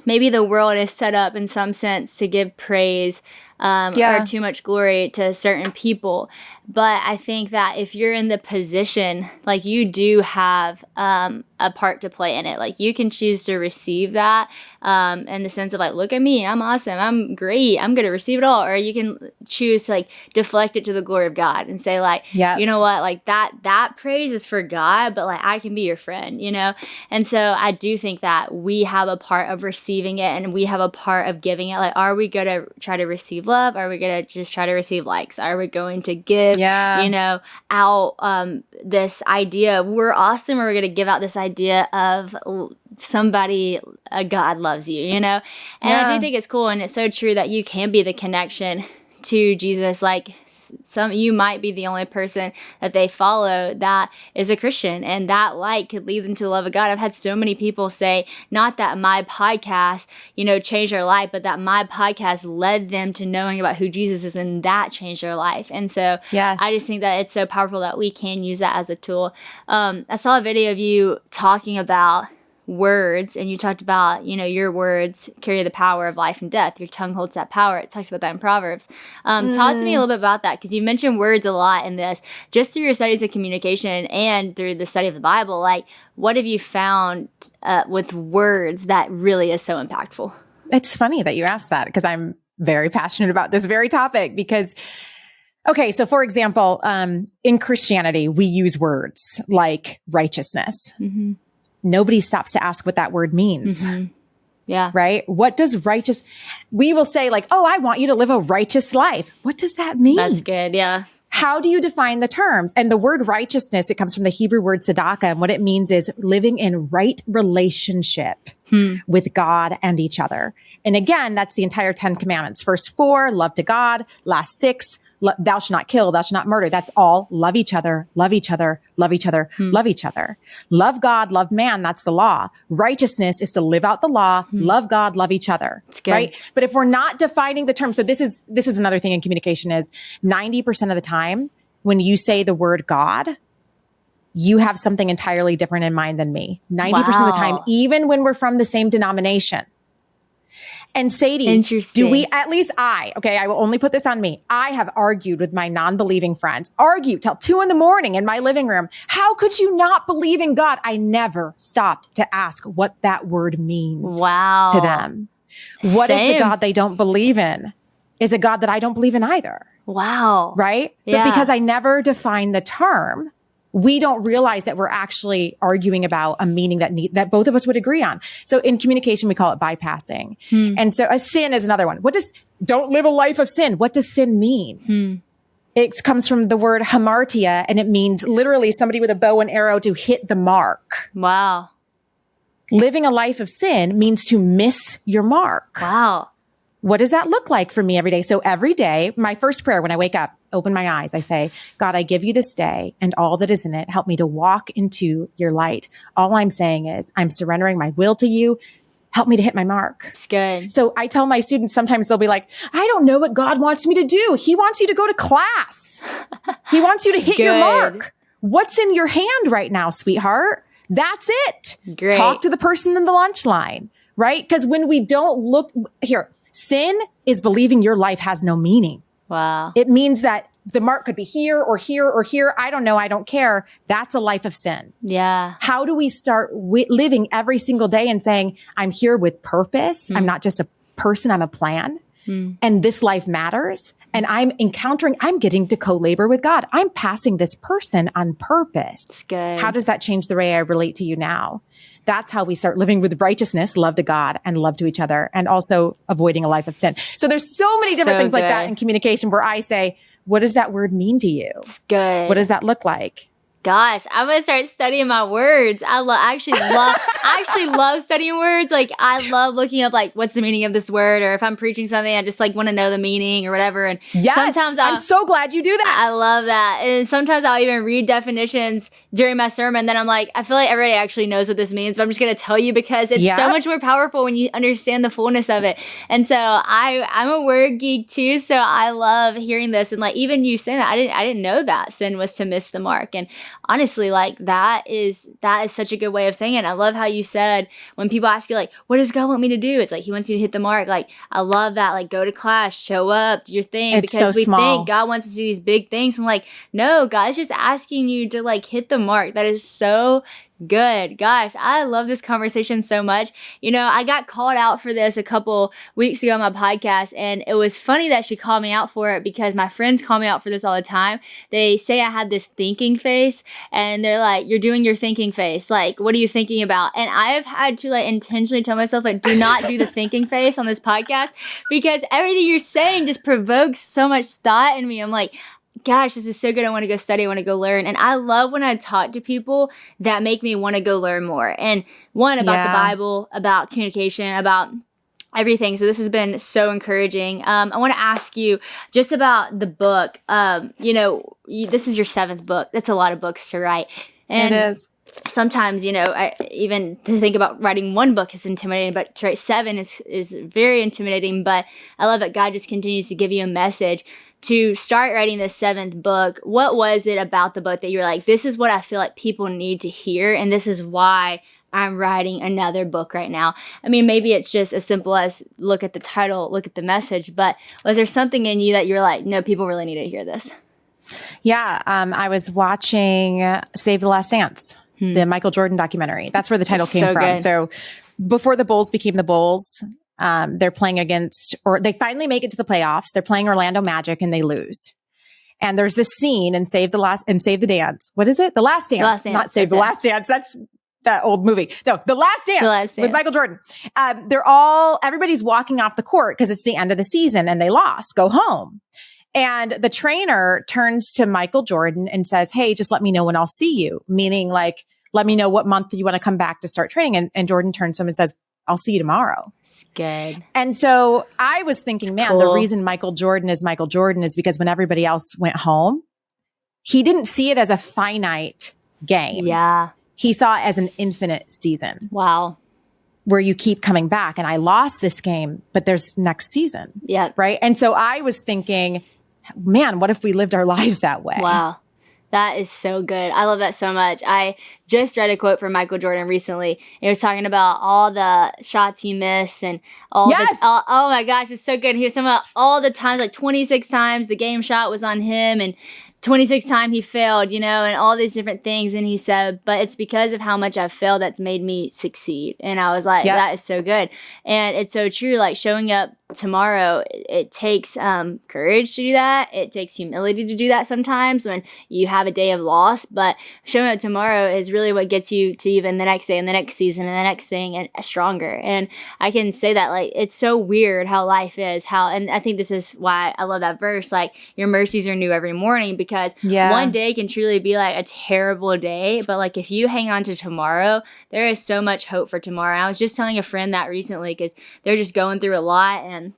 maybe the world is set up in some sense to give praise or too much glory to certain people. But I think that if you're in the position, like, you do have a part to play in it. Like, you can choose to receive that in the sense of, like, look at me, I'm awesome, I'm great, I'm going to receive it all. Or you can choose to, like, deflect it to the glory of God and say, like, you know what, like, that praise is for God, but, like, I can be your friend, And so I do think that we have a part of receiving it, and we have a part of giving it. Like, are we going to try to receive love? Are we going to just try to receive likes? Are we going to give, out this idea of we're awesome, or we're going to give out this idea of somebody, God loves you, And I do think it's cool, and it's so true that you can be the connection to Jesus. Like, you might be the only person that they follow that is a Christian, and that light could lead them to the love of God. I've had so many people say, not that my podcast, changed their life, but that my podcast led them to knowing about who Jesus is, and that changed their life. And so I just think that it's so powerful that we can use that as a tool. I saw a video of you talking about words, and you talked about, your words carry the power of life and death. Your tongue holds that power. It talks about that in Proverbs. Talk to me a little bit about that, because you mentioned words a lot in this, just through your studies of communication and through the study of the Bible. Like, what have you found with words that really is so impactful? It's funny that you asked that, because I'm very passionate about this very topic. Because, okay, so for example, in Christianity, we use words like righteousness. Mm-hmm. Nobody stops to ask what that word means. Mm-hmm. Yeah. Right? What does righteous, we will say, like, oh, I want you to live a righteous life. What does that mean? That's good. Yeah. How do you define the terms? And the word righteousness, it comes from the Hebrew word tzedakah. And what it means is living in right relationship with God and each other. And again, that's the entire 10 commandments. First 4, love to God. Last 6, thou shalt not kill, thou shalt not murder. That's all. Love each other, love each other, love each other, love each other. Love God, love man. That's the law. Righteousness is to live out the law, love God, love each other. Right? But if we're not defining the term, so this is another thing in communication is 90% of the time when you say the word God, you have something entirely different in mind than me. 90% of the time, even when we're from the same denomination. And Sadie, do we, at least I will only put this on me. I have argued with my non-believing friends, till 2 a.m. in my living room. How could you not believe in God? I never stopped to ask what that word means to them. What if the God they don't believe in is a God that I don't believe in either? Wow. Right? Yeah. But because I never defined the term, we don't realize that we're actually arguing about a meaning that both of us would agree on. So in communication, we call it bypassing. And so a sin is another one. Don't live a life of sin. What does sin mean? It comes from the word hamartia, and it means literally somebody with a bow and arrow to hit the mark. Wow. Living a life of sin means to miss your mark. Wow. What does that look like for me every day? So every day, my first prayer when I wake up, open my eyes, I say, God, I give you this day and all that is in it. Help me to walk into your light. All I'm saying is I'm surrendering my will to you. Help me to hit my mark. It's good. So I tell my students, sometimes they'll be like, I don't know what God wants me to do. He wants you to go to class. He wants you to hit your mark. What's in your hand right now, sweetheart? That's it. Great. Talk to the person in the lunch line, right? Because when we don't look here, sin is believing your life has no meaning. Wow. It means that the mark could be here or here or here. I don't know. I don't care. That's a life of sin. Yeah. How do we start living every single day and saying, I'm here with purpose. I'm not just a person. I'm a plan. And this life matters. And I'm getting to co-labor with God. I'm passing this person on purpose. It's good. How does that change the way I relate to you now? That's how we start living with righteousness, love to God and love to each other, and also avoiding a life of sin. So there's so many different things like that in communication where I say, what does that word mean to you? It's good. What does that look like? Gosh, I'm going to start studying my words. I actually love studying words. Like, I love looking up, like, what's the meaning of this word? Or if I'm preaching something, I just, like, want to know the meaning or whatever. And sometimes I'm so glad you do that. I love that. And sometimes I'll even read definitions during my sermon. Then I'm like, I feel like everybody actually knows what this means, but I'm just going to tell you because it's so much more powerful when you understand the fullness of it. And so I'm a word geek too. So I love hearing this. And, like, even you saying that, I didn't know that sin was to miss the mark. And honestly, like that is such a good way of saying it. I love how you said when people ask you, like, what does God want me to do? It's like, he wants you to hit the mark. Like, I love that. Like, go to class, show up, do your thing. It's because so we small. think God wants us to do these big things. And like, no, God's just asking you to like hit the mark. That is so good. Gosh, I love this conversation so much. You know, I got called out for this a couple weeks ago on my podcast, and it was funny that she called me out for it because my friends call me out for this all the time. They say I had this thinking face, and they're like, you're doing your thinking face. Like, what are you thinking about? And I have had to like intentionally tell myself, like, do not do the thinking face on this podcast because everything you're saying just provokes so much thought in me. I'm like, gosh, this is so good. I want to go study. I want to go learn. And I love when I talk to people that make me want to go learn more. And one, about the Bible, about communication, about everything. So this has been so encouraging. I want to ask you just about the book. You know, this is your 7th book. That's a lot of books to write. And it is. Sometimes, you know, even to think about writing one book is intimidating, but to write 7 is very intimidating. But I love that God just continues to give you a message. To start writing this 7th book, what was it about the book that you were like, this is what I feel like people need to hear, and this is why I'm writing another book right now? I mean, maybe it's just as simple as look at the title, look at the message, but was there something in you that you're like, no, people really need to hear this? Yeah, I was watching Save the Last Dance, the Michael Jordan documentary. That's where the title came from. Good. So before the Bulls became the Bulls, they're playing against, or they finally make it to the playoffs. They're playing Orlando Magic and they lose. And there's this scene in Save the Dance. What is it? The Last Dance. The Last Dance. Not Save the Last Dance. That's that old movie. No, The Last Dance with Michael Jordan. Everybody's walking off the court because it's the end of the season and they lost. Go home. And the trainer turns to Michael Jordan and says, hey, just let me know when I'll see you. Meaning like, let me know what month you want to come back to start training. And Jordan turns to him and says, I'll see you tomorrow. It's good. And so I was thinking, man, cool. The reason Michael Jordan is because when everybody else went home, he didn't see it as a finite game. Yeah. He saw it as an infinite season. Wow. Where you keep coming back. And I lost this game, but there's next season. Yeah. Right. And so I was thinking, man, what if we lived our lives that way? Wow. That is so good. I love that so much. I just read a quote from Michael Jordan recently. It was talking about all the shots he missed and all oh my gosh, it's so good. He was talking about all the times, like 26 times the game shot was on him and 26 times he failed, and all these different things. And he said, but it's because of how much I've failed that's made me succeed. And I was like, that is so good. And it's so true. Like showing up tomorrow, it takes courage to do that. It takes humility to do that sometimes when you have a day of loss. But showing up tomorrow is really what gets you to even the next day and the next season and the next thing and stronger. And I can say that, like, it's so weird how life is. And I think this is why I love that verse. Like, your mercies are new every morning, because one day can truly be like a terrible day. But like, if you hang on to tomorrow, there is so much hope for tomorrow. And I was just telling a friend that recently because they're just going through a lot, and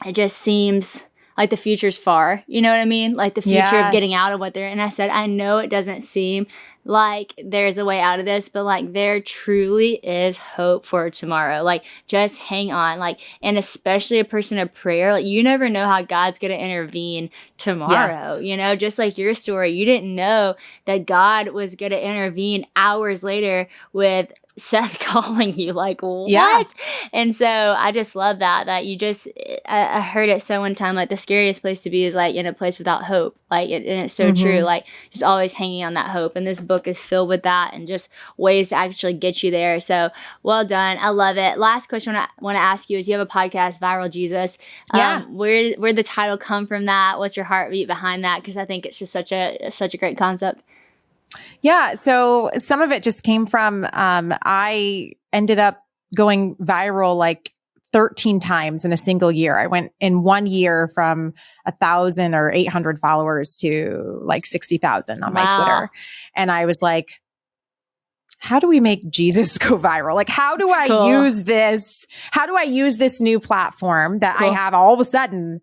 it just seems like the future's far. You know what I mean? Like the future of getting out of what they're in. And I said, I know it doesn't seem like there's a way out of this, but like there truly is hope for tomorrow. Like just hang on. Like, and especially a person of prayer, like you never know how God's going to intervene tomorrow. Just like your story, you didn't know that God was going to intervene hours later with Seth calling you, like, what? Yes. And so I just love that you just, I heard it so one time, like the scariest place to be is like in a place without hope. Like, and it's so true. Like just always hanging on that hope. And this book is filled with that and just ways to actually get you there. So well done. I love it. Last question I want to ask you is, you have a podcast, Viral Jesus. Where'd the title come from that? What's your heartbeat behind that? Because I think it's just such a great concept. Yeah. So some of it just came from, I ended up going viral like 13 times in a single year. I went in 1 year from 1,000 or 800 followers to like 60,000 on my Twitter. And I was like, how do we make Jesus go viral? Like, how do I use this? How do I use this new platform that I have all of a sudden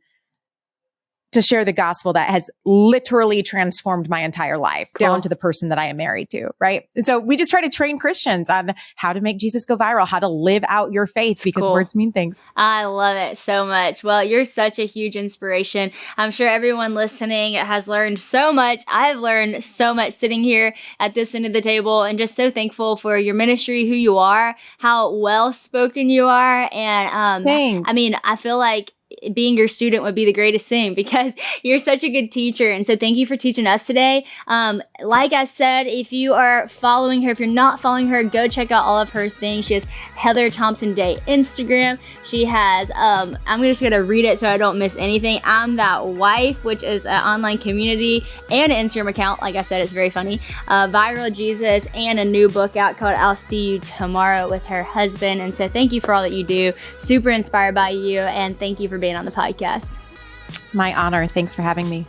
to share the gospel that has literally transformed my entire life down to the person that I am married to, right? And so we just try to train Christians on how to make Jesus go viral, how to live out your faith, because words mean things. I love it so much. Well, you're such a huge inspiration. I'm sure everyone listening has learned so much. I've learned so much sitting here at this end of the table, and just so thankful for your ministry, who you are, how well-spoken you are. And thanks. I mean, I feel like being your student would be the greatest thing, because you're such a good teacher. And so thank you for teaching us today. Like I said, if you are following her, if you're not following her, go check out all of her things. She has Heather Thompson Day Instagram. She has, I'm just going to read it so I don't miss anything. I'm That Wife, which is an online community and an Instagram account. Like I said, it's very funny. Viral Jesus, and a new book out called I'll See You Tomorrow with her husband. And so thank you for all that you do. Super inspired by you. And thank you for being on the podcast. My honor. Thanks for having me.